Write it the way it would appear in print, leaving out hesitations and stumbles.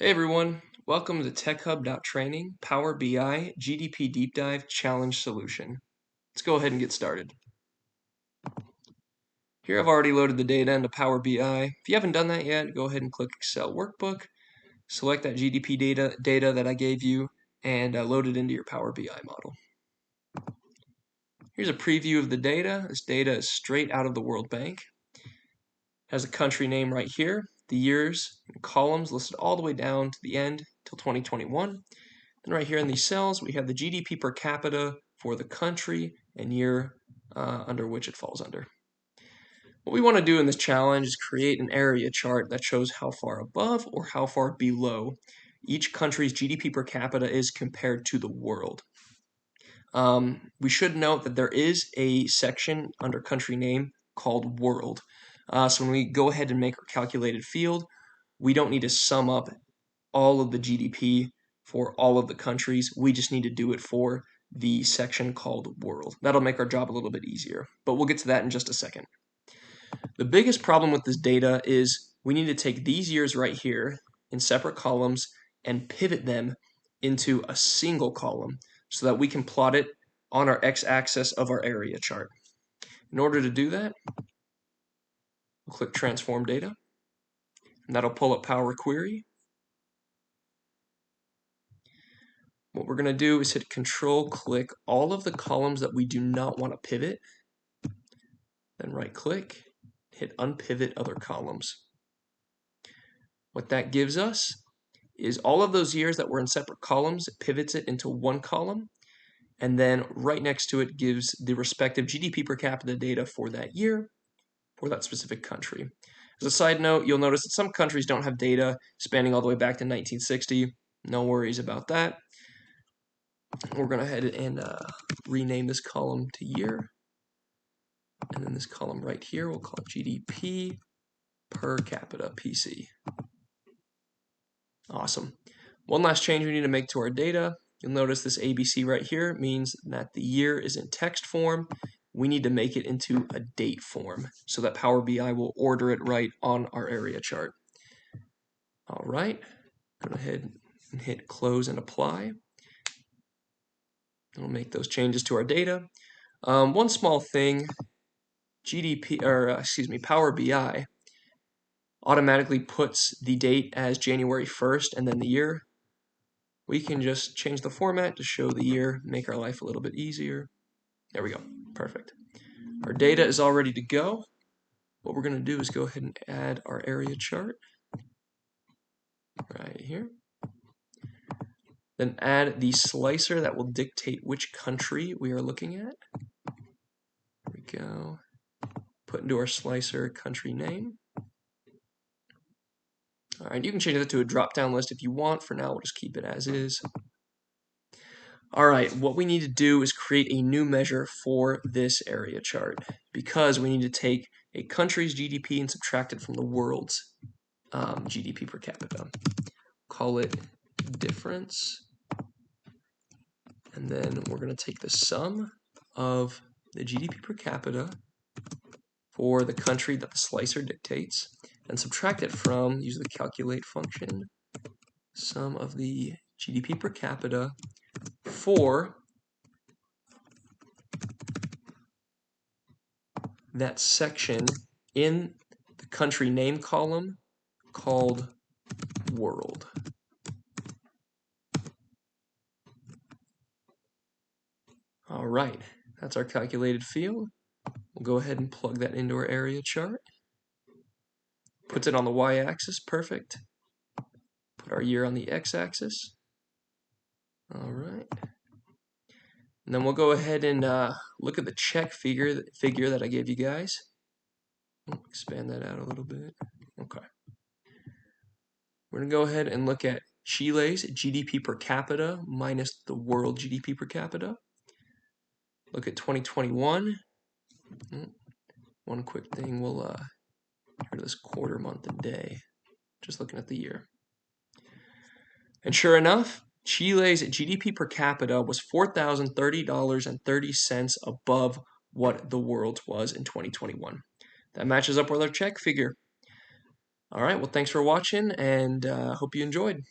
Hey everyone, welcome to TechHub.training Power BI GDP Deep Dive Challenge Solution. Let's go ahead and get started. Here I've already loaded the data into Power BI. If you haven't done that yet, go ahead and click Excel Workbook, select that GDP data that I gave you, and load it into your Power BI model. Here's a preview of the data. This data is straight out of the World Bank. Has a country name right here, the years and columns listed all the way down to the end till 2021. Then right here in these cells, we have the GDP per capita for the country and year under which it falls under. What we want to do in this challenge is create an area chart that shows how far above or how far below each country's GDP per capita is compared to the world. We should note that there is a section under country name called world. So when we go ahead and make our calculated field, we don't need to sum up all of the GDP for all of the countries. We just need to do it for the section called world. That'll make our job a little bit easier, but we'll get to that in just a second. The biggest problem with this data is we need to take these years right here in separate columns and pivot them into a single column so that we can plot it on our x-axis of our area chart. In order to do that, we'll click Transform Data, and that'll pull up Power Query. What we're going to do is hit Control-click all of the columns that we do not want to pivot, then right-click, hit Unpivot Other Columns. What that gives us is all of those years that were in separate columns, it pivots it into one column, and then right next to it gives the respective GDP per capita data for that year, for that specific country. As a side note, you'll notice that some countries don't have data spanning all the way back to 1960. No worries about that. We're going to head and rename this column to year. And then this column right here, we'll call it GDP per capita, PC. Awesome. One last change we need to make to our data. You'll notice this ABC right here means that the year is in text form. We need to make it into a date form so that Power BI will order it right on our area chart. All right, go ahead and hit close and apply. We'll make those changes to our data. One small thing, Power BI automatically puts the date as January 1st and then the year. We can just change the format to show the year, make our life a little bit easier. There we go, perfect. Our data is all ready to go. What we're going to do is go ahead and add our area chart right here. Then add the slicer that will dictate which country we are looking at. There we go. Put into our slicer country name. All right, you can change that to a drop-down list if you want. For now, we'll just keep it as is. All right, what we need to do is create a new measure for this area chart because we need to take a country's GDP and subtract it from the world's GDP per capita. Call it difference. And then we're going to take the sum of the GDP per capita for the country that the slicer dictates and subtract it from, use the calculate function, sum of the GDP per capita for that section in the country name column called world. All right, that's our calculated field. We'll go ahead and plug that into our area chart. Puts it on the y-axis, perfect. Put our year on the x-axis. All right. And then we'll go ahead and look at the check figure that I gave you guys. Expand that out a little bit. Okay. We're going to go ahead and look at Chile's GDP per capita minus the world GDP per capita. Look at 2021. One quick thing, we'll get rid of this quarter, month, and day. Just looking at the year. And sure enough, Chile's GDP per capita was $4,030.30 above what the world's was in 2021. That matches up with our check figure. All right, well, thanks for watching, and hope you enjoyed.